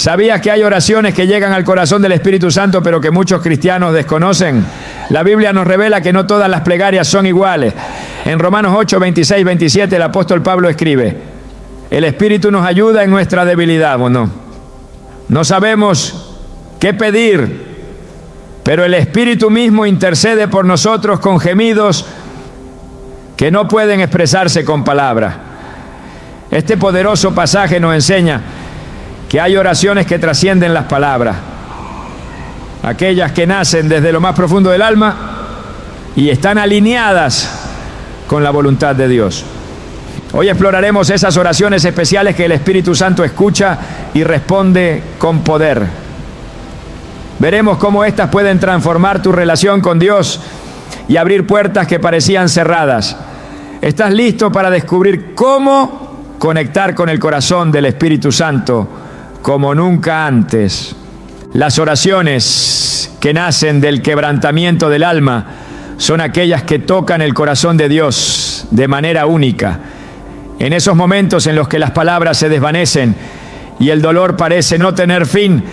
¿Sabías que hay oraciones que llegan al corazón del Espíritu Santo, pero que muchos cristianos desconocen? La Biblia nos revela que no todas las plegarias son iguales. En Romanos 8, 26, 27, el apóstol Pablo escribe: el Espíritu nos ayuda en nuestra debilidad. Bueno, no sabemos qué pedir, pero el Espíritu mismo intercede por nosotros con gemidos que no pueden expresarse con palabras. Este poderoso pasaje nos enseña que hay oraciones que trascienden las palabras, aquellas que nacen desde lo más profundo del alma y están alineadas con la voluntad de Dios. Hoy exploraremos esas oraciones especiales que el Espíritu Santo escucha y responde con poder. Veremos cómo éstas pueden transformar tu relación con Dios y abrir puertas que parecían cerradas. ¿Estás listo para descubrir cómo conectar con el corazón del Espíritu Santo como nunca antes? Las oraciones que nacen del quebrantamiento del alma son aquellas que tocan el corazón de Dios de manera única. En esos momentos en los que las palabras se desvanecen y el dolor parece no tener fin,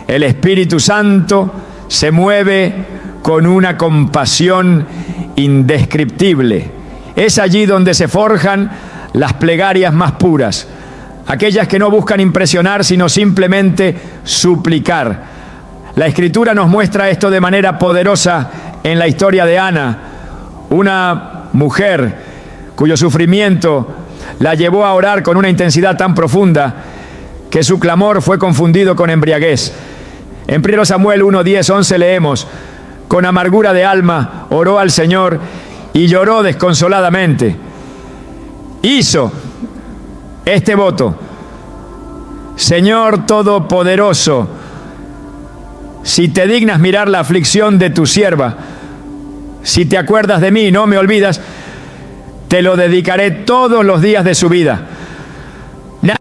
el Espíritu Santo se mueve con una compasión indescriptible. Es allí donde se forjan las plegarias más puras, aquellas que no buscan impresionar, sino simplemente suplicar. La Escritura nos muestra esto de manera poderosa en la historia de Ana, una mujer cuyo sufrimiento la llevó a orar con una intensidad tan profunda que su clamor fue confundido con embriaguez. En 1 Samuel 1, 10, 11 leemos: con amargura de alma oró al Señor y lloró desconsoladamente. Hizo este voto: Señor Todopoderoso, si te dignas mirar la aflicción de tu sierva, si te acuerdas de mí y no me olvidas, te lo dedicaré todos los días de su vida.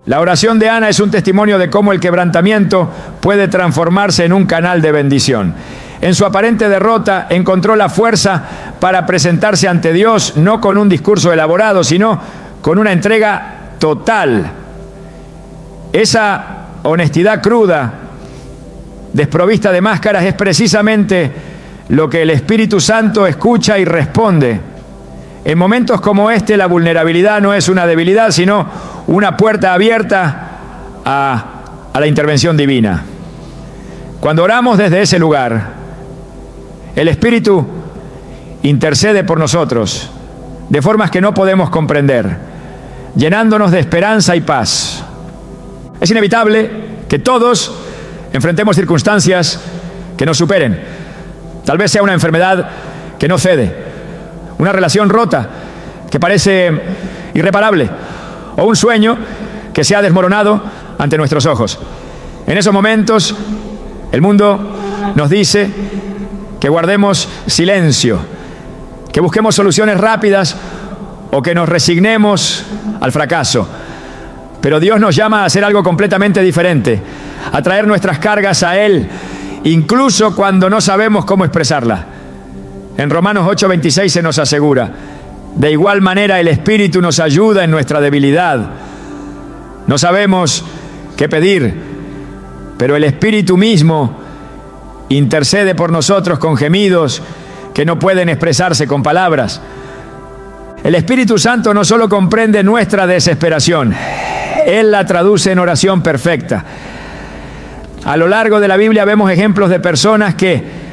La oración de Ana es un testimonio de cómo el quebrantamiento puede transformarse en un canal de bendición. En su aparente derrota encontró la fuerza para presentarse ante Dios, no con un discurso elaborado, sino con una entrega total. Esa honestidad cruda, desprovista de máscaras, es precisamente lo que el Espíritu Santo escucha y responde. En momentos como este, la vulnerabilidad no es una debilidad, sino una puerta abierta a la intervención divina. Cuando oramos desde ese lugar, el Espíritu intercede por nosotros de formas que no podemos comprender, llenándonos de esperanza y paz. Es inevitable que todos enfrentemos circunstancias que nos superen. Tal vez sea una enfermedad que no cede, una relación rota que parece irreparable, o un sueño que se ha desmoronado ante nuestros ojos. En esos momentos, el mundo nos dice que guardemos silencio, que busquemos soluciones rápidas o que nos resignemos al fracaso. Pero Dios nos llama a hacer algo completamente diferente, a traer nuestras cargas a Él, incluso cuando no sabemos cómo expresarla. En Romanos 8:26 se nos asegura: de igual manera el Espíritu nos ayuda en nuestra debilidad. No sabemos qué pedir, pero el Espíritu mismo intercede por nosotros con gemidos que no pueden expresarse con palabras. El Espíritu Santo no solo comprende nuestra desesperación, Él la traduce en oración perfecta. A lo largo de la Biblia vemos ejemplos de personas que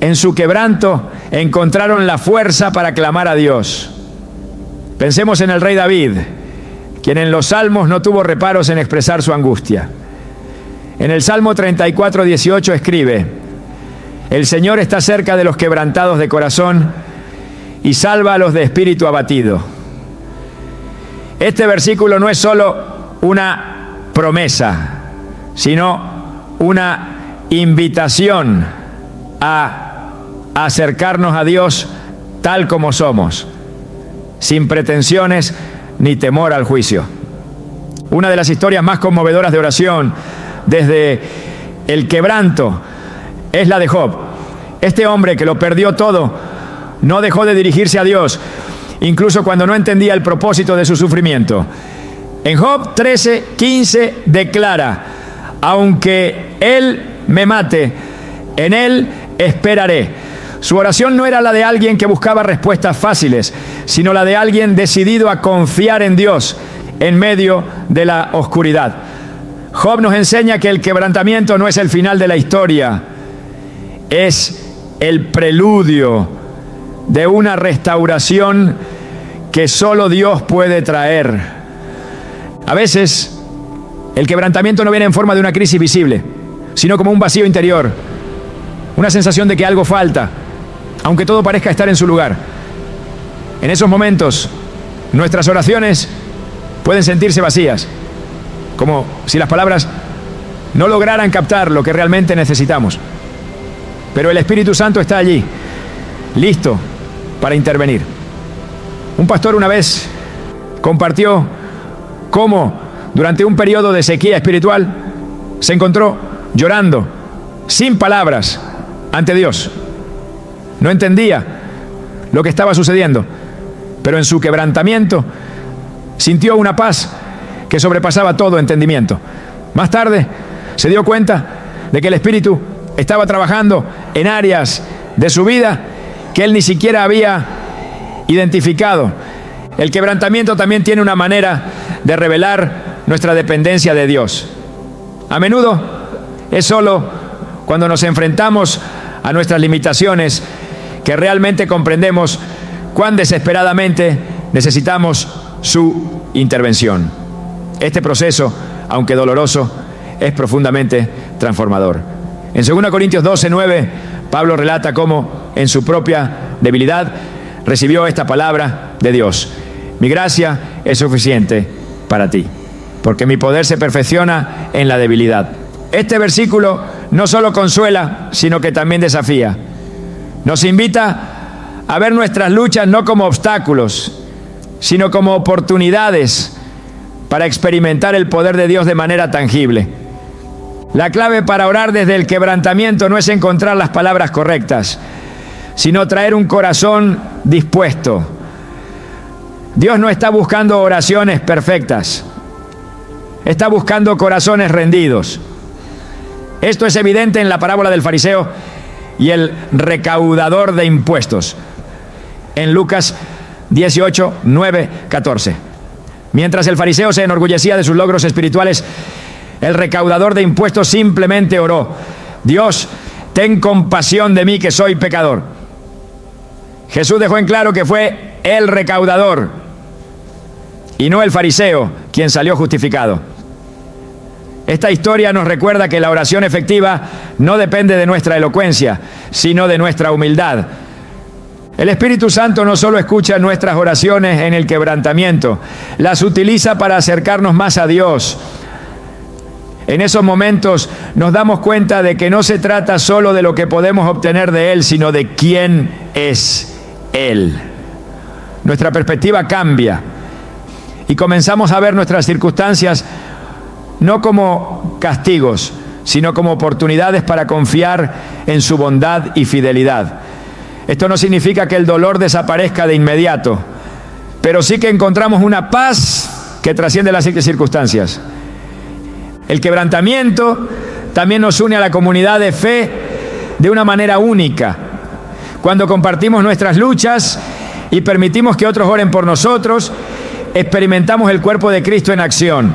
en su quebranto encontraron la fuerza para clamar a Dios. Pensemos en el rey David, quien en los Salmos no tuvo reparos en expresar su angustia. En el Salmo 34, 18 escribe: el Señor está cerca de los quebrantados de corazón y salva a los de espíritu abatido. Este versículo no es solo una promesa, sino una invitación a acercarnos a Dios tal como somos, sin pretensiones ni temor al juicio. Una de las historias más conmovedoras de oración desde el quebranto es la de Job. Este hombre que lo perdió todo no dejó de dirigirse a Dios, incluso cuando no entendía el propósito de su sufrimiento. En Job 13:15 declara: Aunque Él me mate, en Él esperaré. Su oración no era la de alguien que buscaba respuestas fáciles, sino la de alguien decidido a confiar en Dios en medio de la oscuridad. Job nos enseña que el quebrantamiento no es el final de la historia, es el preludio de una restauración que solo Dios puede traer. A veces, el quebrantamiento no viene en forma de una crisis visible, sino como un vacío interior, una sensación de que algo falta, aunque todo parezca estar en su lugar. En esos momentos, nuestras oraciones pueden sentirse vacías, como si las palabras no lograran captar lo que realmente necesitamos. Pero el Espíritu Santo está allí, listo para intervenir. Un pastor una vez compartió cómo durante un periodo de sequía espiritual se encontró llorando, sin palabras, ante Dios. No entendía lo que estaba sucediendo, pero en su quebrantamiento sintió una paz que sobrepasaba todo entendimiento. Más tarde se dio cuenta de que el Espíritu estaba trabajando en áreas de su vida que él ni siquiera había identificado. El quebrantamiento también tiene una manera de revelar nuestra dependencia de Dios. A menudo es solo cuando nos enfrentamos a nuestras limitaciones que realmente comprendemos cuán desesperadamente necesitamos su intervención. Este proceso, aunque doloroso, es profundamente transformador. En 2 Corintios 12:9, Pablo relata cómo en su propia debilidad recibió esta palabra de Dios: mi gracia es suficiente para ti, porque mi poder se perfecciona en la debilidad. Este versículo no solo consuela, sino que también desafía. Nos invita a ver nuestras luchas no como obstáculos, sino como oportunidades para experimentar el poder de Dios de manera tangible. La clave para orar desde el quebrantamiento no es encontrar las palabras correctas, sino traer un corazón dispuesto. Dios no está buscando oraciones perfectas, está buscando corazones rendidos. Esto es evidente en la parábola del fariseo y el recaudador de impuestos, en Lucas 18, 9, 14. Mientras el fariseo se enorgullecía de sus logros espirituales, el recaudador de impuestos simplemente oró: Dios, ten compasión de mí que soy pecador. Jesús dejó en claro que fue el recaudador y no el fariseo quien salió justificado. Esta historia nos recuerda que la oración efectiva no depende de nuestra elocuencia, sino de nuestra humildad. El Espíritu Santo no solo escucha nuestras oraciones en el quebrantamiento, las utiliza para acercarnos más a Dios. En esos momentos nos damos cuenta de que no se trata solo de lo que podemos obtener de Él, sino de quién es Él. Nuestra perspectiva cambia y comenzamos a ver nuestras circunstancias no como castigos, sino como oportunidades para confiar en su bondad y fidelidad. Esto no significa que el dolor desaparezca de inmediato, pero sí que encontramos una paz que trasciende las circunstancias. El quebrantamiento también nos une a la comunidad de fe de una manera única. Cuando compartimos nuestras luchas y permitimos que otros oren por nosotros, experimentamos el cuerpo de Cristo en acción.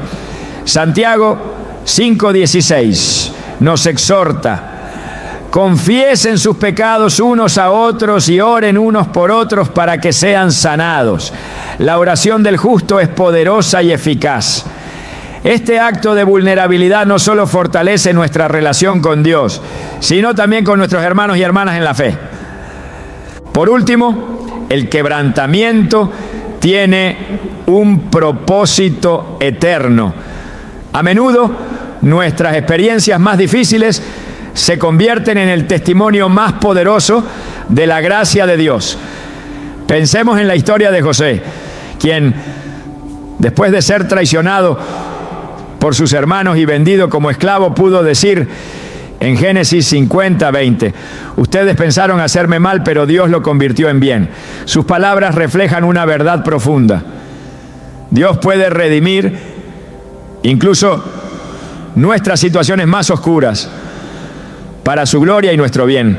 Santiago 5:16 nos exhorta: confiesen sus pecados unos a otros y oren unos por otros para que sean sanados. La oración del justo es poderosa y eficaz. Este acto de vulnerabilidad no solo fortalece nuestra relación con Dios, sino también con nuestros hermanos y hermanas en la fe. Por último, el quebrantamiento tiene un propósito eterno. A menudo, nuestras experiencias más difíciles se convierten en el testimonio más poderoso de la gracia de Dios. Pensemos en la historia de José, quien, después de ser traicionado por sus hermanos y vendido como esclavo, pudo decir en Génesis 50:20: ustedes pensaron hacerme mal, pero Dios lo convirtió en bien. Sus palabras reflejan una verdad profunda. Dios puede redimir incluso nuestras situaciones más oscuras para su gloria y nuestro bien.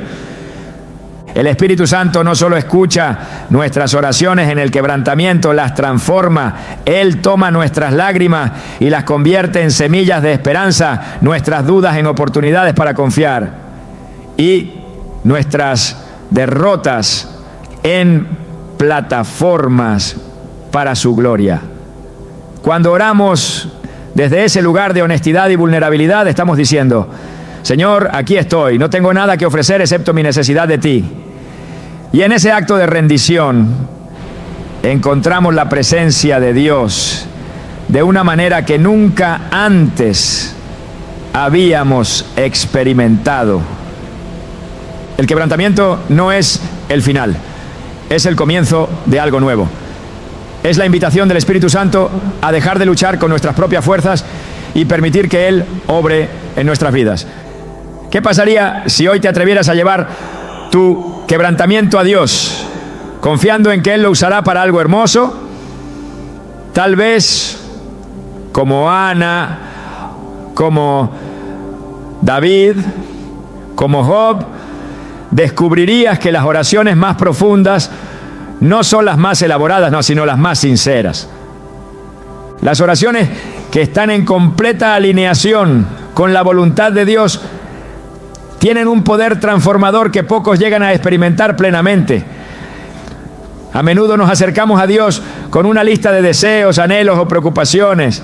El Espíritu Santo no solo escucha nuestras oraciones en el quebrantamiento, las transforma. Él toma nuestras lágrimas y las convierte en semillas de esperanza, nuestras dudas en oportunidades para confiar y nuestras derrotas en plataformas para su gloria. Cuando oramos desde ese lugar de honestidad y vulnerabilidad, estamos diciendo: Señor, aquí estoy, no tengo nada que ofrecer excepto mi necesidad de ti. Y en ese acto de rendición encontramos la presencia de Dios de una manera que nunca antes habíamos experimentado. El quebrantamiento no es el final, es el comienzo de algo nuevo. Es la invitación del Espíritu Santo a dejar de luchar con nuestras propias fuerzas y permitir que Él obre en nuestras vidas. ¿Qué pasaría si hoy te atrevieras a llevar tu quebrantamiento a Dios, confiando en que Él lo usará para algo hermoso? Tal vez, como Ana, como David, como Job, descubrirías que las oraciones más profundas no son las más elaboradas, no, sino las más sinceras. Las oraciones que están en completa alineación con la voluntad de Dios tienen un poder transformador que pocos llegan a experimentar plenamente. A menudo nos acercamos a Dios con una lista de deseos, anhelos o preocupaciones,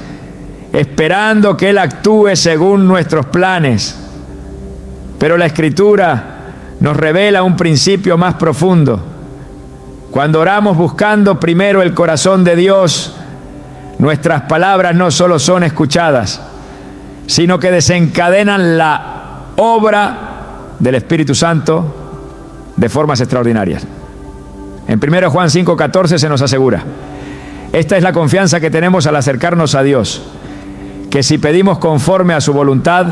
esperando que Él actúe según nuestros planes. Pero la Escritura nos revela un principio más profundo. Cuando oramos buscando primero el corazón de Dios, nuestras palabras no solo son escuchadas, sino que desencadenan la obra del Espíritu Santo de formas extraordinarias. En 1 Juan 5:14 se nos asegura: esta es la confianza que tenemos al acercarnos a Dios, que si pedimos conforme a su voluntad,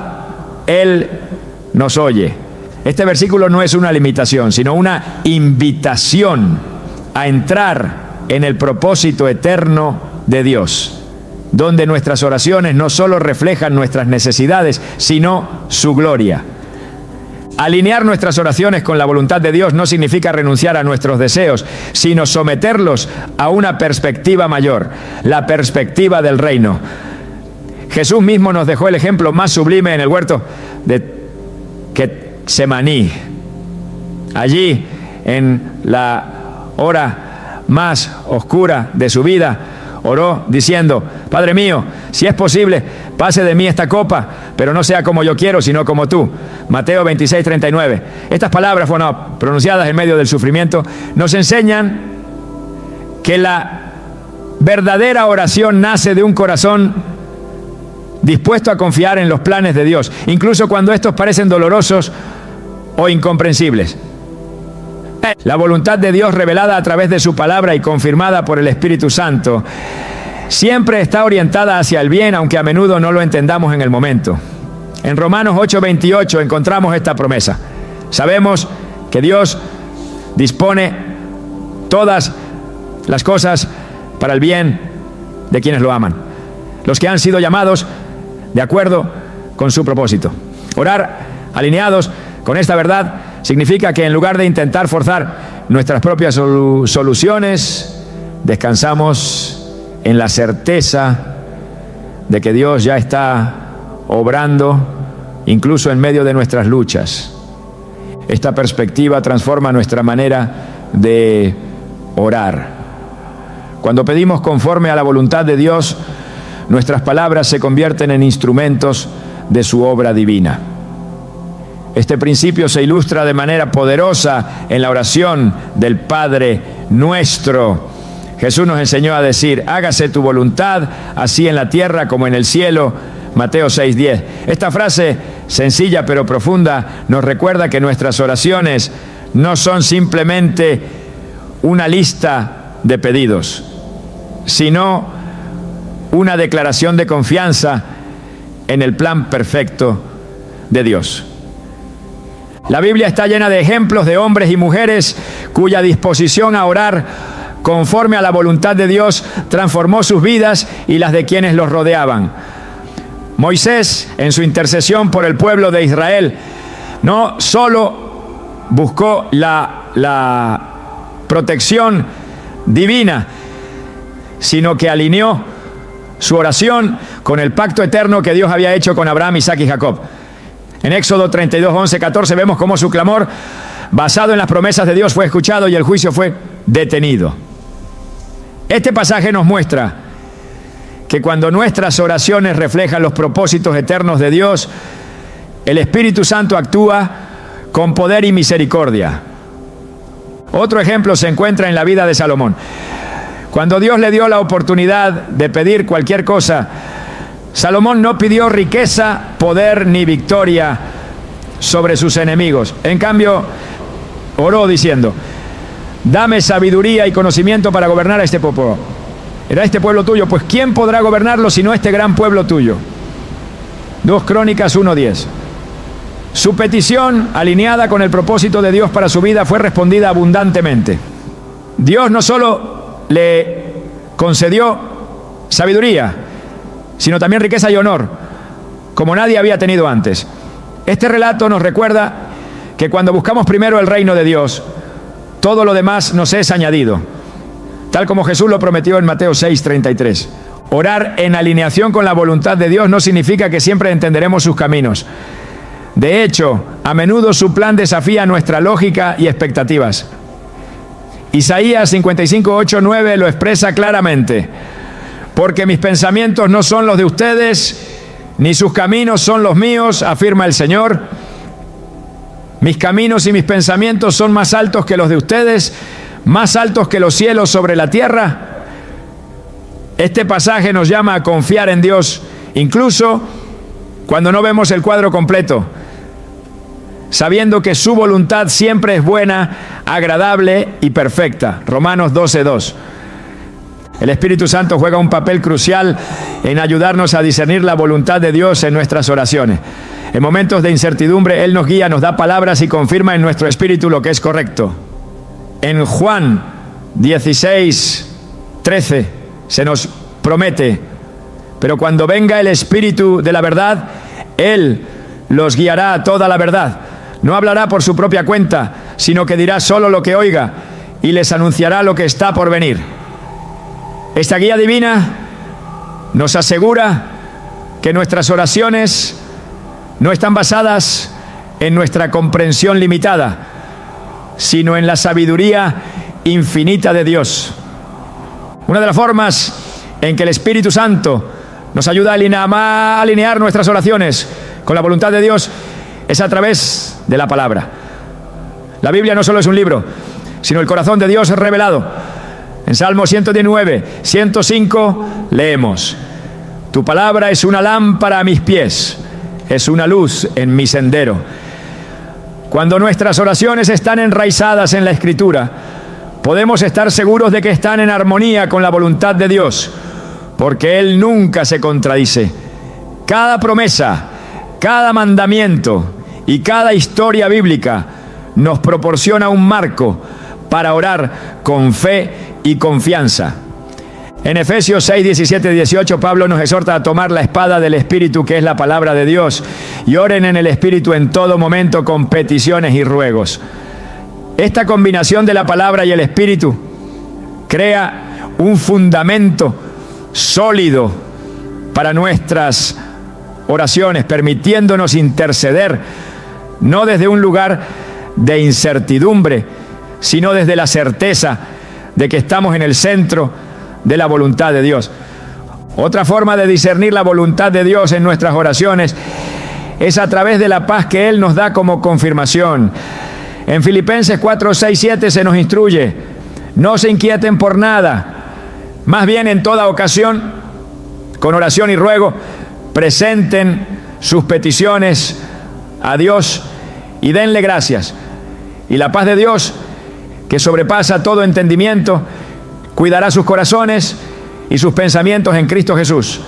Él nos oye. Este versículo no es una limitación, sino una invitación a entrar en el propósito eterno de Dios, donde nuestras oraciones no solo reflejan nuestras necesidades, sino su gloria. Alinear nuestras oraciones con la voluntad de Dios no significa renunciar a nuestros deseos, sino someterlos a una perspectiva mayor, la perspectiva del reino. Jesús mismo nos dejó el ejemplo más sublime en el huerto de Getsemaní. Allí, en la hora más oscura de su vida, oró diciendo: Padre mío, si es posible, pase de mí esta copa, pero no sea como yo quiero, sino como tú. Mateo 26:39. Estas palabras, pronunciadas en medio del sufrimiento, nos enseñan que la verdadera oración nace de un corazón dispuesto a confiar en los planes de Dios, incluso cuando estos parecen dolorosos o incomprensibles. La voluntad de Dios, revelada a través de su palabra y confirmada por el Espíritu Santo, siempre está orientada hacia el bien, aunque a menudo no lo entendamos en el momento. En Romanos 8:28 encontramos esta promesa. Sabemos que Dios dispone todas las cosas para el bien de quienes lo aman, los que han sido llamados de acuerdo con su propósito. Orar alineados con esta verdad significa que en lugar de intentar forzar nuestras propias soluciones, descansamos en la certeza de que Dios ya está obrando incluso en medio de nuestras luchas. Esta perspectiva transforma nuestra manera de orar. Cuando pedimos conforme a la voluntad de Dios, nuestras palabras se convierten en instrumentos de su obra divina. Este principio se ilustra de manera poderosa en la oración del Padre Nuestro. Jesús nos enseñó a decir: hágase tu voluntad, así en la tierra como en el cielo. Mateo 6:10. Esta frase, sencilla pero profunda, nos recuerda que nuestras oraciones no son simplemente una lista de pedidos, sino una declaración de confianza en el plan perfecto de Dios. La Biblia está llena de ejemplos de hombres y mujeres cuya disposición a orar conforme a la voluntad de Dios transformó sus vidas y las de quienes los rodeaban. Moisés, en su intercesión por el pueblo de Israel, no solo buscó la protección divina, sino que alineó su oración con el pacto eterno que Dios había hecho con Abraham, Isaac y Jacob. En Éxodo 32, 11, 14 vemos cómo su clamor, basado en las promesas de Dios, fue escuchado y el juicio fue detenido. Este pasaje nos muestra que cuando nuestras oraciones reflejan los propósitos eternos de Dios, el Espíritu Santo actúa con poder y misericordia. Otro ejemplo se encuentra en la vida de Salomón. Cuando Dios le dio la oportunidad de pedir cualquier cosa, Salomón no pidió riqueza, poder ni victoria sobre sus enemigos. En cambio, oró diciendo: dame sabiduría y conocimiento para gobernar a este pueblo. ¿Era este pueblo tuyo? Pues ¿quién podrá gobernarlo sino este gran pueblo tuyo? 2 Crónicas 1:10. Su petición, alineada con el propósito de Dios para su vida, fue respondida abundantemente. Dios no solo le concedió sabiduría, sino también riqueza y honor, como nadie había tenido antes. Este relato nos recuerda que cuando buscamos primero el reino de Dios, todo lo demás nos es añadido, tal como Jesús lo prometió en Mateo 6:33. Orar en alineación con la voluntad de Dios no significa que siempre entenderemos sus caminos. De hecho, a menudo su plan desafía nuestra lógica y expectativas. Isaías 55, 8, 9 lo expresa claramente: porque mis pensamientos no son los de ustedes, ni sus caminos son los míos, afirma el Señor. Mis caminos y mis pensamientos son más altos que los de ustedes, más altos que los cielos sobre la tierra. Este pasaje nos llama a confiar en Dios, incluso cuando no vemos el cuadro completo, sabiendo que su voluntad siempre es buena, agradable y perfecta. Romanos 12:2. El Espíritu Santo juega un papel crucial en ayudarnos a discernir la voluntad de Dios en nuestras oraciones. En momentos de incertidumbre, Él nos guía, nos da palabras y confirma en nuestro espíritu lo que es correcto. En Juan 16:13 se nos promete: pero cuando venga el Espíritu de la verdad, Él los guiará a toda la verdad. No hablará por su propia cuenta, sino que dirá solo lo que oiga y les anunciará lo que está por venir. Esta guía divina nos asegura que nuestras oraciones no están basadas en nuestra comprensión limitada, sino en la sabiduría infinita de Dios. Una de las formas en que el Espíritu Santo nos ayuda a alinear nuestras oraciones con la voluntad de Dios es a través de la palabra. La Biblia no solo es un libro, sino el corazón de Dios revelado. En Salmo 119, 105 leemos: tu palabra es una lámpara a mis pies, es una luz en mi sendero. Cuando nuestras oraciones están enraizadas en la Escritura, podemos estar seguros de que están en armonía con la voluntad de Dios, porque Él nunca se contradice. Cada promesa, cada mandamiento y cada historia bíblica nos proporciona un marco para orar con fe y confianza. En Efesios 6, 17 y 18, Pablo nos exhorta a tomar la espada del Espíritu, que es la palabra de Dios, y oren en el Espíritu en todo momento con peticiones y ruegos. Esta combinación de la palabra y el Espíritu crea un fundamento sólido para nuestras oraciones, permitiéndonos interceder no desde un lugar de incertidumbre, sino desde la certeza de que estamos en el centro de la voluntad de Dios. Otra forma de discernir la voluntad de Dios en nuestras oraciones es a través de la paz que Él nos da como confirmación. En Filipenses 4, 6, 7 se nos instruye: no se inquieten por nada, más bien en toda ocasión, con oración y ruego, presenten sus peticiones a Dios y denle gracias. Y la paz de Dios, que sobrepasa todo entendimiento, cuidará sus corazones y sus pensamientos en Cristo Jesús.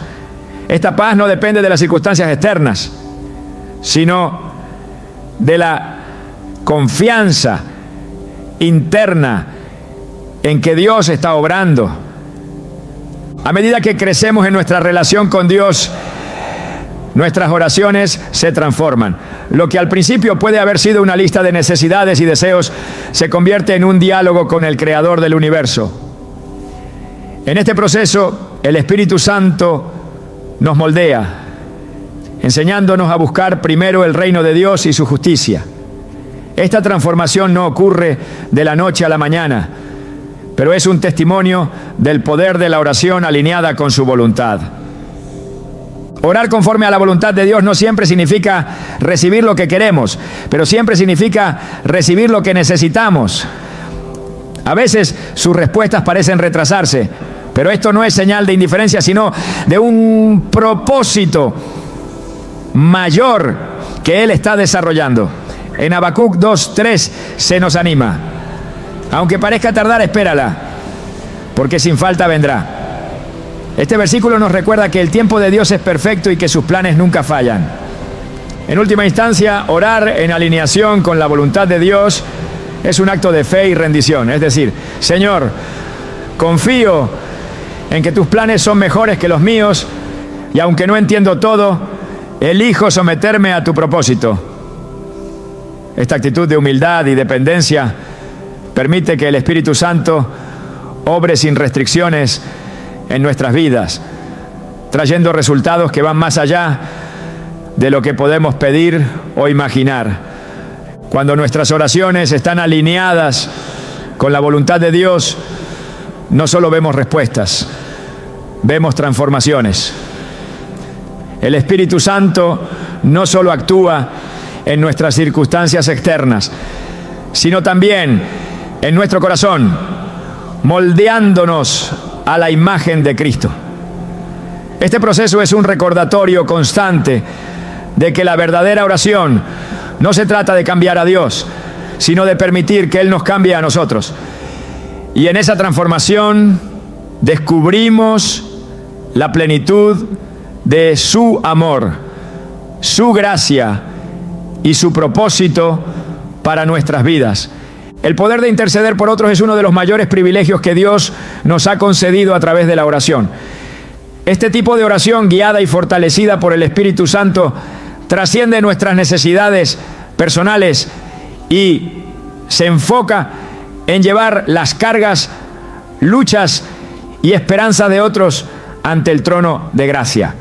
Esta paz no depende de las circunstancias externas, sino de la confianza interna en que Dios está obrando. A medida que crecemos en nuestra relación con Dios, nuestras oraciones se transforman. Lo que al principio puede haber sido una lista de necesidades y deseos se convierte en un diálogo con el Creador del universo. En este proceso, el Espíritu Santo nos moldea, enseñándonos a buscar primero el reino de Dios y su justicia. Esta transformación no ocurre de la noche a la mañana, pero es un testimonio del poder de la oración alineada con su voluntad. Orar conforme a la voluntad de Dios no siempre significa recibir lo que queremos, pero siempre significa recibir lo que necesitamos. A veces sus respuestas parecen retrasarse, pero esto no es señal de indiferencia, sino de un propósito mayor que Él está desarrollando. En Habacuc 2:3 se nos anima: aunque parezca tardar, espérala, porque sin falta vendrá. Este versículo nos recuerda que el tiempo de Dios es perfecto y que sus planes nunca fallan. En última instancia, orar en alineación con la voluntad de Dios es un acto de fe y rendición. Es decir, Señor, confío en que tus planes son mejores que los míos y aunque no entiendo todo, elijo someterme a tu propósito. Esta actitud de humildad y dependencia permite que el Espíritu Santo obre sin restricciones en nuestras vidas, trayendo resultados que van más allá de lo que podemos pedir o imaginar. Cuando nuestras oraciones están alineadas con la voluntad de Dios, no solo vemos respuestas, vemos transformaciones. El Espíritu Santo no solo actúa en nuestras circunstancias externas, sino también en nuestro corazón, moldeándonos a la imagen de Cristo. Este proceso es un recordatorio constante de que la verdadera oración no se trata de cambiar a Dios, sino de permitir que Él nos cambie a nosotros. Y en esa transformación descubrimos la plenitud de su amor, su gracia y su propósito para nuestras vidas. El poder de interceder por otros es uno de los mayores privilegios que Dios nos ha concedido a través de la oración. Este tipo de oración, guiada y fortalecida por el Espíritu Santo, trasciende nuestras necesidades personales y se enfoca en llevar las cargas, luchas y esperanzas de otros ante el trono de gracia.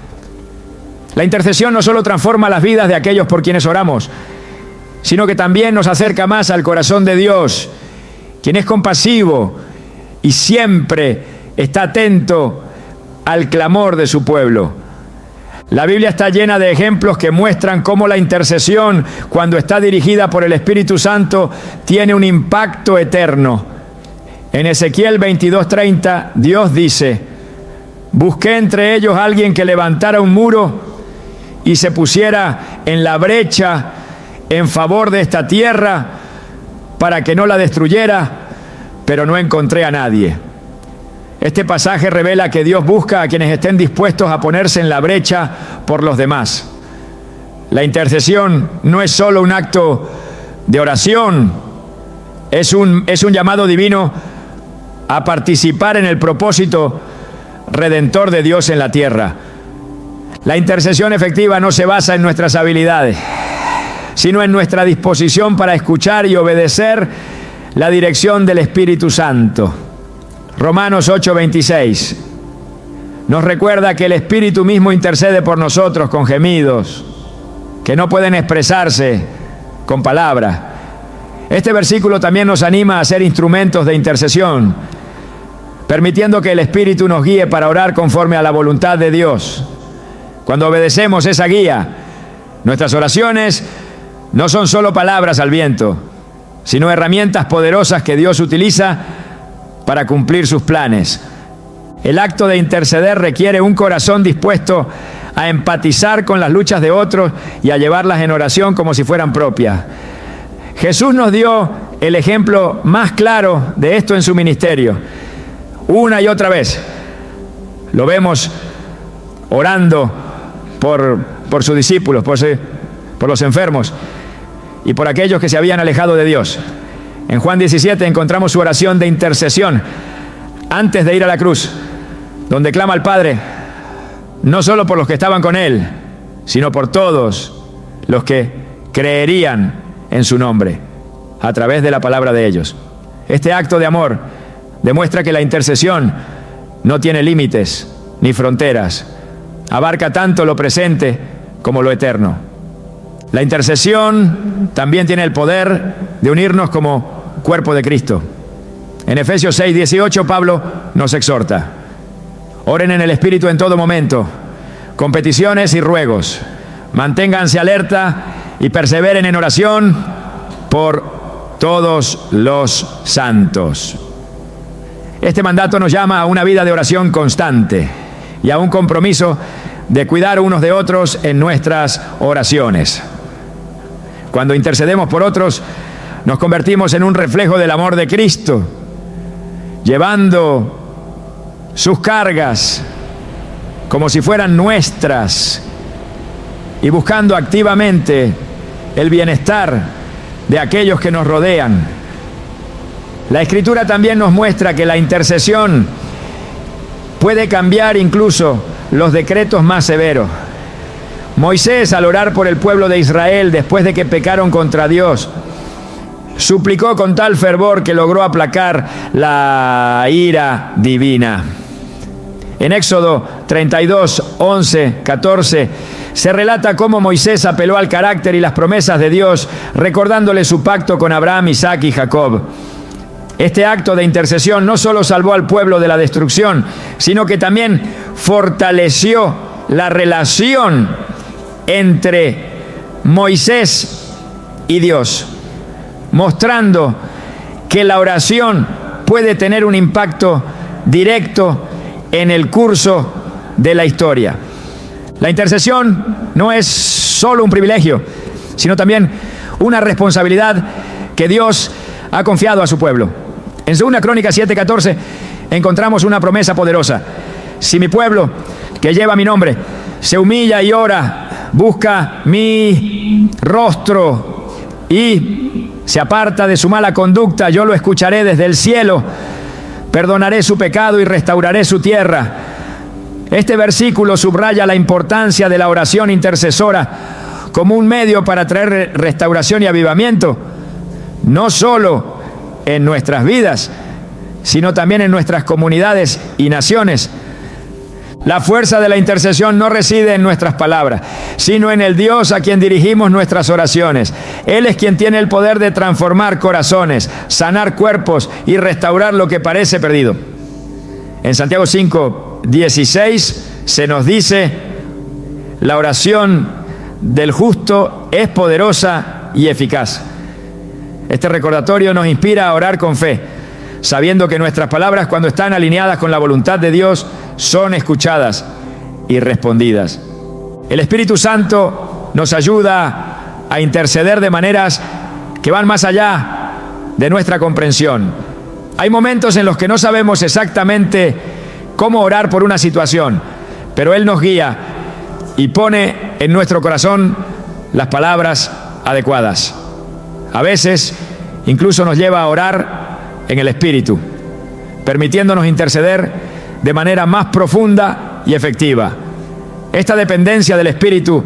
La intercesión no solo transforma las vidas de aquellos por quienes oramos, sino que también nos acerca más al corazón de Dios, quien es compasivo y siempre está atento al clamor de su pueblo. La Biblia está llena de ejemplos que muestran cómo la intercesión, cuando está dirigida por el Espíritu Santo, tiene un impacto eterno. En Ezequiel 22:30, Dios dice: busqué entre ellos a alguien que levantara un muro y se pusiera en la brecha en favor de esta tierra para que no la destruyera, pero no encontré a nadie. Este pasaje revela que Dios busca a quienes estén dispuestos a ponerse en la brecha por los demás. La intercesión no es solo un acto de oración, es un llamado divino a participar en el propósito redentor de Dios en la tierra. La intercesión efectiva no se basa en nuestras habilidades, sino en nuestra disposición para escuchar y obedecer la dirección del Espíritu Santo. Romanos 8:26 nos recuerda que el Espíritu mismo intercede por nosotros con gemidos que no pueden expresarse con palabras. Este versículo también nos anima a ser instrumentos de intercesión, permitiendo que el Espíritu nos guíe para orar conforme a la voluntad de Dios. Cuando obedecemos esa guía, nuestras oraciones no son solo palabras al viento, sino herramientas poderosas que Dios utiliza para cumplir sus planes. El acto de interceder requiere un corazón dispuesto a empatizar con las luchas de otros y a llevarlas en oración como si fueran propias. Jesús nos dio el ejemplo más claro de esto en su ministerio. Una y otra vez lo vemos orando por sus discípulos, por los enfermos y por aquellos que se habían alejado de Dios. En Juan 17 encontramos su oración de intercesión antes de ir a la cruz, donde clama al Padre, no solo por los que estaban con él, sino por todos los que creerían en su nombre, a través de la palabra de ellos. Este acto de amor demuestra que la intercesión no tiene límites ni fronteras. Abarca tanto lo presente como lo eterno. La intercesión también tiene el poder de unirnos como cuerpo de Cristo. En Efesios 6:18, Pablo nos exhorta: oren en el Espíritu en todo momento, con peticiones y ruegos. Manténganse alerta y perseveren en oración por todos los santos. Este mandato nos llama a una vida de oración constante y a un compromiso de cuidar unos de otros en nuestras oraciones. Cuando intercedemos por otros, nos convertimos en un reflejo del amor de Cristo, llevando sus cargas como si fueran nuestras y buscando activamente el bienestar de aquellos que nos rodean. La Escritura también nos muestra que la intercesión puede cambiar incluso los decretos más severos. Moisés, al orar por el pueblo de Israel después de que pecaron contra Dios, suplicó con tal fervor que logró aplacar la ira divina. En Éxodo 32, 11, 14, se relata cómo Moisés apeló al carácter y las promesas de Dios, recordándole su pacto con Abraham, Isaac y Jacob. Este acto de intercesión no solo salvó al pueblo de la destrucción, sino que también fortaleció la relación entre Moisés y Dios, mostrando que la oración puede tener un impacto directo en el curso de la historia. La intercesión no es solo un privilegio, sino también una responsabilidad que Dios ha confiado a su pueblo. En 2 Crónicas 7:14 encontramos una promesa poderosa: si mi pueblo, que lleva mi nombre, se humilla y ora, busca mi rostro y se aparta de su mala conducta, yo lo escucharé desde el cielo, perdonaré su pecado y restauraré su tierra. Este versículo subraya la importancia de la oración intercesora como un medio para traer restauración y avivamiento, no solo en nuestras vidas, sino también en nuestras comunidades y naciones. La fuerza de la intercesión no reside en nuestras palabras, sino en el Dios a quien dirigimos nuestras oraciones. Él es quien tiene el poder de transformar corazones, sanar cuerpos y restaurar lo que parece perdido. En Santiago 5:16 se nos dice: la oración del justo es poderosa y eficaz. Este recordatorio nos inspira a orar con fe, sabiendo que nuestras palabras, cuando están alineadas con la voluntad de Dios, son escuchadas y respondidas. El Espíritu Santo nos ayuda a interceder de maneras que van más allá de nuestra comprensión. Hay momentos en los que no sabemos exactamente cómo orar por una situación, pero Él nos guía y pone en nuestro corazón las palabras adecuadas. A veces incluso nos lleva a orar en el Espíritu, permitiéndonos interceder de manera más profunda y efectiva. Esta dependencia del Espíritu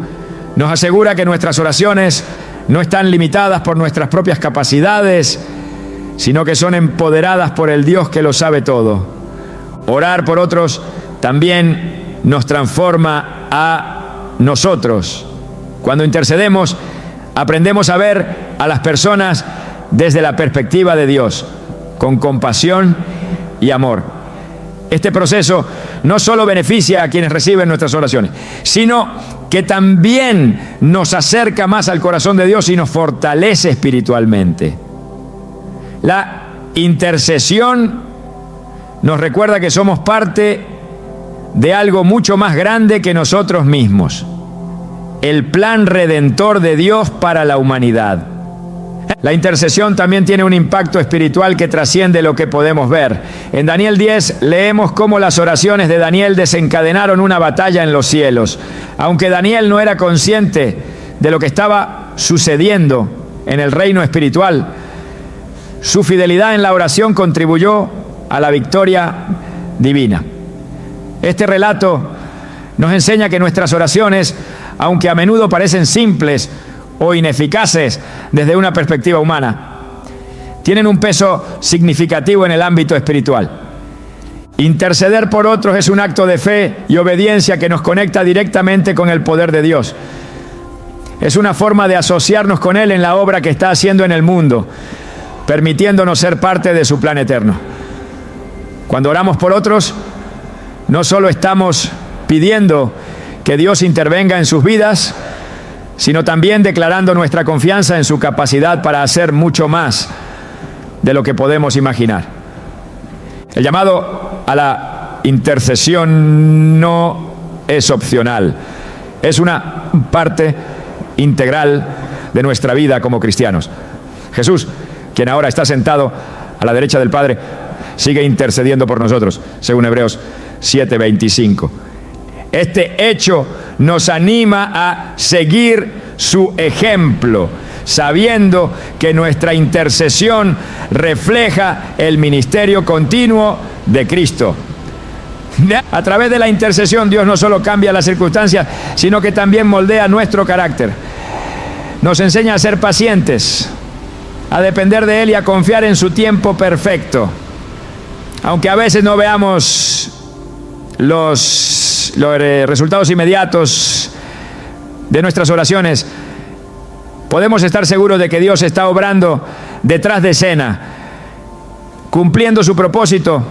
nos asegura que nuestras oraciones no están limitadas por nuestras propias capacidades, sino que son empoderadas por el Dios que lo sabe todo. Orar por otros también nos transforma a nosotros. Cuando intercedemos, aprendemos a ver a las personas desde la perspectiva de Dios, con compasión y amor. Este proceso no solo beneficia a quienes reciben nuestras oraciones, sino que también nos acerca más al corazón de Dios y nos fortalece espiritualmente. La intercesión nos recuerda que somos parte de algo mucho más grande que nosotros mismos: el plan redentor de Dios para la humanidad. La intercesión también tiene un impacto espiritual que trasciende lo que podemos ver. En Daniel 10 leemos cómo las oraciones de Daniel desencadenaron una batalla en los cielos. Aunque Daniel no era consciente de lo que estaba sucediendo en el reino espiritual, su fidelidad en la oración contribuyó a la victoria divina. Este relato nos enseña que nuestras oraciones, aunque a menudo parecen simples o ineficaces desde una perspectiva humana, tienen un peso significativo en el ámbito espiritual. Interceder por otros es un acto de fe y obediencia que nos conecta directamente con el poder de Dios. Es una forma de asociarnos con Él en la obra que está haciendo en el mundo, permitiéndonos ser parte de su plan eterno. Cuando oramos por otros, no solo estamos pidiendo que Dios intervenga en sus vidas, sino también declarando nuestra confianza en su capacidad para hacer mucho más de lo que podemos imaginar. El llamado a la intercesión no es opcional, es una parte integral de nuestra vida como cristianos. Jesús, quien ahora está sentado a la derecha del Padre, sigue intercediendo por nosotros, según Hebreos 7:25. Este hecho nos anima a seguir su ejemplo, sabiendo que nuestra intercesión refleja el ministerio continuo de Cristo. A través de la intercesión, Dios no solo cambia las circunstancias, sino que también moldea nuestro carácter. Nos enseña a ser pacientes, a depender de Él y a confiar en su tiempo perfecto. Aunque a veces no veamos los resultados inmediatos de nuestras oraciones, podemos estar seguros de que Dios está obrando detrás de escena, cumpliendo su propósito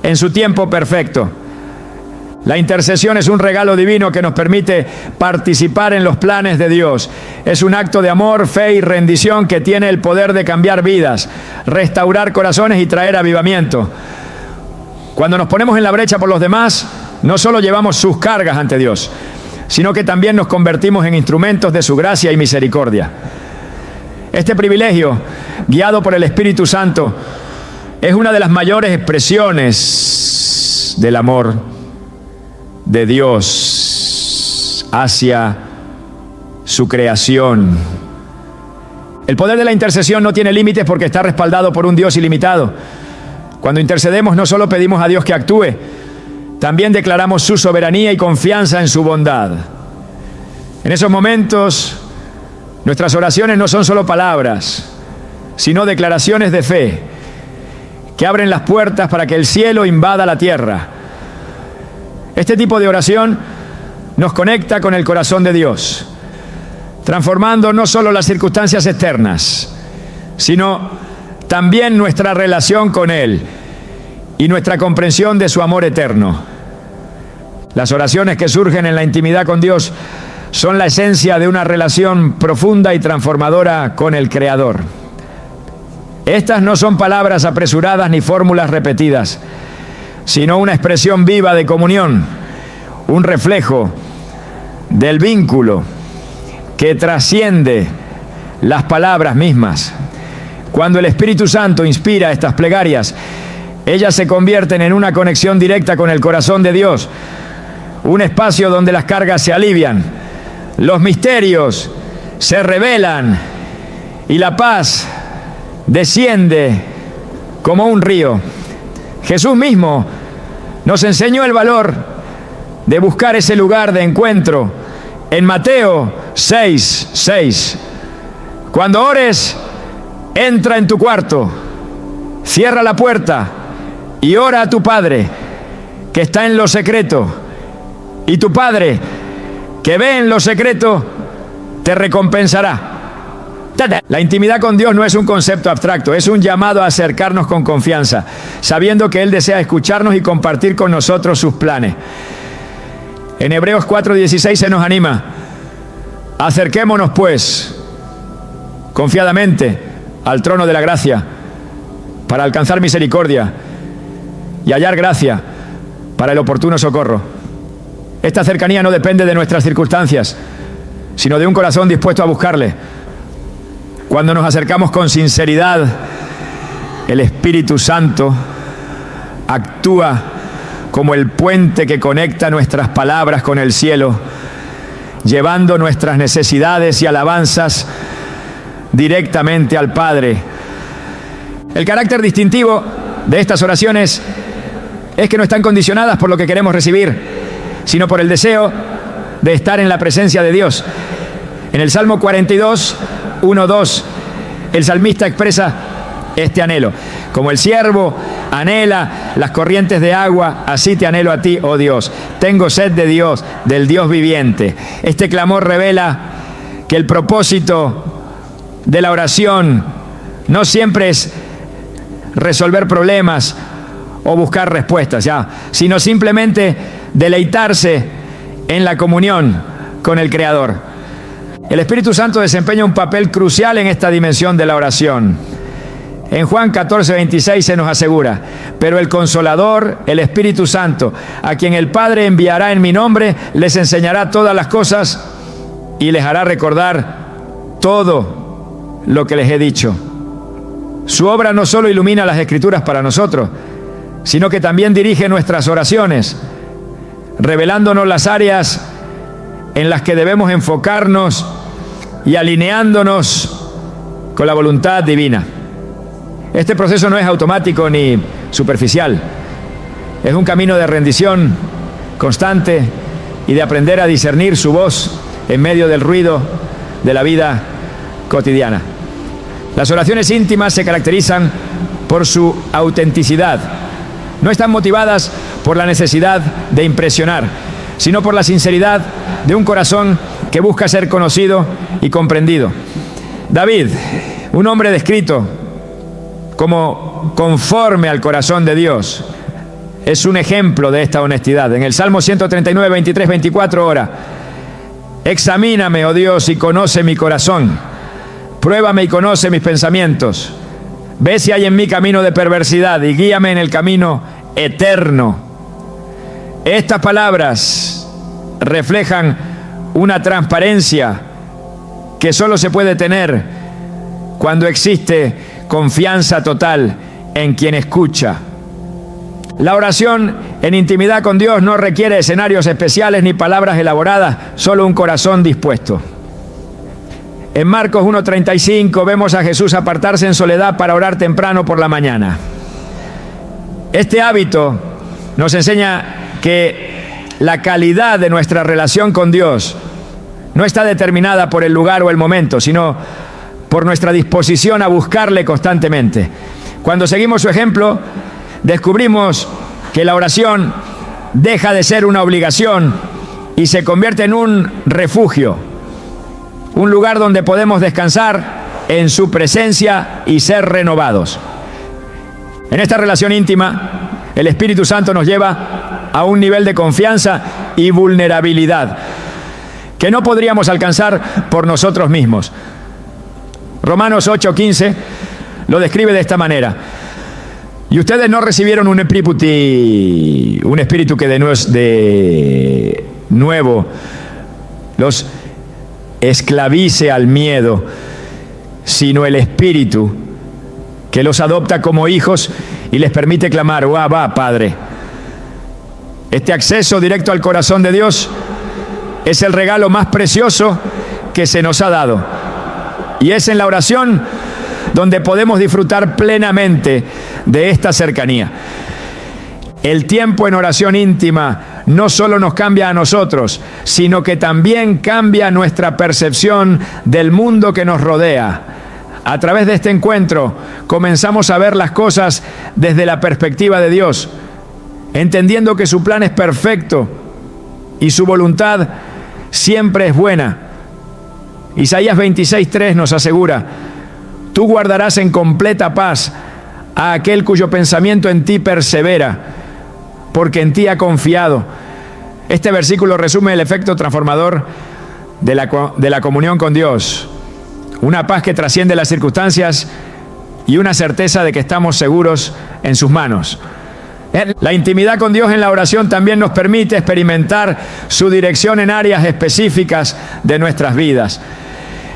en su tiempo perfecto. La intercesión es un regalo divino que nos permite participar en los planes de Dios. Es un acto de amor, fe y rendición que tiene el poder de cambiar vidas, restaurar corazones y traer avivamiento. Cuando nos ponemos en la brecha por los demás, no solo llevamos sus cargas ante Dios, sino que también nos convertimos en instrumentos de su gracia y misericordia. Este privilegio, guiado por el Espíritu Santo, es una de las mayores expresiones del amor de Dios hacia su creación. El poder de la intercesión no tiene límites porque está respaldado por un Dios ilimitado. Cuando intercedemos no solo pedimos a Dios que actúe, también declaramos su soberanía y confianza en su bondad. En esos momentos, nuestras oraciones no son solo palabras, sino declaraciones de fe que abren las puertas para que el cielo invada la tierra. Este tipo de oración nos conecta con el corazón de Dios, transformando no solo las circunstancias externas, sino también nuestra relación con Él y nuestra comprensión de su amor eterno. Las oraciones que surgen en la intimidad con Dios son la esencia de una relación profunda y transformadora con el Creador. Estas no son palabras apresuradas ni fórmulas repetidas, sino una expresión viva de comunión, un reflejo del vínculo que trasciende las palabras mismas. Cuando el Espíritu Santo inspira estas plegarias, ellas se convierten en una conexión directa con el corazón de Dios, un espacio donde las cargas se alivian, los misterios se revelan y la paz desciende como un río. Jesús mismo nos enseñó el valor de buscar ese lugar de encuentro en Mateo 6:6. Cuando ores, entra en tu cuarto, cierra la puerta y ora a tu Padre que está en lo secreto, y tu Padre que ve en lo secreto te recompensará. La intimidad con Dios no es un concepto abstracto, es un llamado a acercarnos con confianza, sabiendo que Él desea escucharnos y compartir con nosotros sus planes. En Hebreos 4:16 se nos anima: acerquémonos pues confiadamente al trono de la gracia para alcanzar misericordia y hallar gracia para el oportuno socorro. Esta cercanía no depende de nuestras circunstancias, sino de un corazón dispuesto a buscarle. Cuando nos acercamos con sinceridad, el Espíritu Santo actúa como el puente que conecta nuestras palabras con el cielo, llevando nuestras necesidades y alabanzas directamente al Padre. El carácter distintivo de estas oraciones es que no están condicionadas por lo que queremos recibir, sino por el deseo de estar en la presencia de Dios. En el Salmo 42, 1, 2, el salmista expresa este anhelo. Como el siervo anhela las corrientes de agua, así te anhelo a ti, oh Dios. Tengo sed de Dios, del Dios viviente. Este clamor revela que el propósito de la oración no siempre es resolver problemas o buscar respuestas, sino simplemente deleitarse en la comunión con el Creador. El Espíritu Santo desempeña un papel crucial en esta dimensión de la oración. En Juan 14, 26 se nos asegura: pero el Consolador, el Espíritu Santo, a quien el Padre enviará en mi nombre, les enseñará todas las cosas y les hará recordar todo lo que les he dicho. Su obra no solo ilumina las Escrituras para nosotros, sino que también dirige nuestras oraciones, revelándonos las áreas en las que debemos enfocarnos y alineándonos con la voluntad divina. Este proceso no es automático ni superficial. Es un camino de rendición constante y de aprender a discernir su voz en medio del ruido de la vida cotidiana. Las oraciones íntimas se caracterizan por su autenticidad. No están motivadas por la necesidad de impresionar, sino por la sinceridad de un corazón que busca ser conocido y comprendido. David, un hombre descrito como conforme al corazón de Dios, es un ejemplo de esta honestidad. En el Salmo 139, 23, 24 ora: examíname, oh Dios, y conoce mi corazón. Pruébame y conoce mis pensamientos. Ve si hay en mí camino de perversidad y guíame en el camino eterno. Estas palabras reflejan una transparencia que solo se puede tener cuando existe confianza total en quien escucha. La oración en intimidad con Dios no requiere escenarios especiales ni palabras elaboradas, solo un corazón dispuesto. En Marcos 1:35 vemos a Jesús apartarse en soledad para orar temprano por la mañana. Este hábito nos enseña que la calidad de nuestra relación con Dios no está determinada por el lugar o el momento, sino por nuestra disposición a buscarle constantemente. Cuando seguimos su ejemplo, descubrimos que la oración deja de ser una obligación y se convierte en un refugio, un lugar donde podemos descansar en su presencia y ser renovados. En esta relación íntima, el Espíritu Santo nos lleva a un nivel de confianza y vulnerabilidad que no podríamos alcanzar por nosotros mismos. Romanos 8:15 lo describe de esta manera: y ustedes no recibieron un espíritu que de nuevo los esclavice al miedo, sino el Espíritu que los adopta como hijos y les permite clamar: Abba, Padre. Este acceso directo al corazón de Dios es el regalo más precioso que se nos ha dado. Y es en la oración donde podemos disfrutar plenamente de esta cercanía. El tiempo en oración íntima no solo nos cambia a nosotros, sino que también cambia nuestra percepción del mundo que nos rodea. A través de este encuentro comenzamos a ver las cosas desde la perspectiva de Dios, entendiendo que su plan es perfecto y su voluntad siempre es buena. Isaías 26:3 nos asegura: tú guardarás en completa paz a aquel cuyo pensamiento en ti persevera, porque en ti ha confiado. Este versículo resume el efecto transformador de la comunión con Dios. Una paz que trasciende las circunstancias y una certeza de que estamos seguros en sus manos. La intimidad con Dios en la oración también nos permite experimentar su dirección en áreas específicas de nuestras vidas.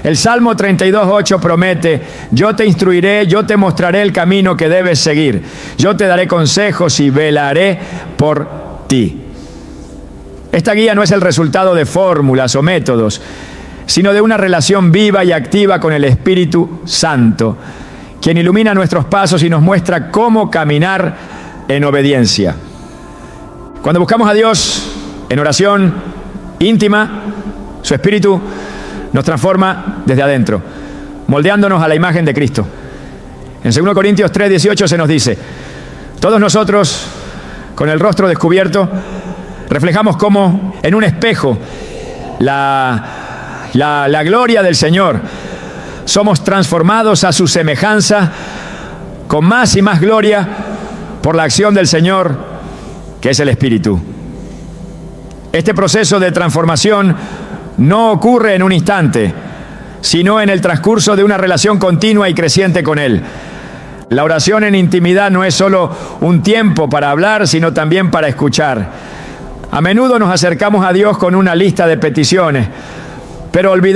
El Salmo 32:8 promete: yo te instruiré, yo te mostraré el camino que debes seguir. Yo te daré consejos y velaré por ti. Esta guía no es el resultado de fórmulas o métodos, sino de una relación viva y activa con el Espíritu Santo, quien ilumina nuestros pasos y nos muestra cómo caminar en obediencia. Cuando buscamos a Dios en oración, íntima, su espíritu nos transforma desde adentro, moldeándonos a la imagen de Cristo. En 2 Corintios 3:18 se nos dice: todos nosotros, con el rostro descubierto, reflejamos como en un espejo la gloria del Señor. Somos transformados a su semejanza con más y más gloria por la acción del Señor, que es el Espíritu. Este proceso de transformación no ocurre en un instante, sino en el transcurso de una relación continua y creciente con Él. La oración en intimidad no es solo un tiempo para hablar, sino también para escuchar. A menudo nos acercamos a Dios con una lista de peticiones, pero olvidamos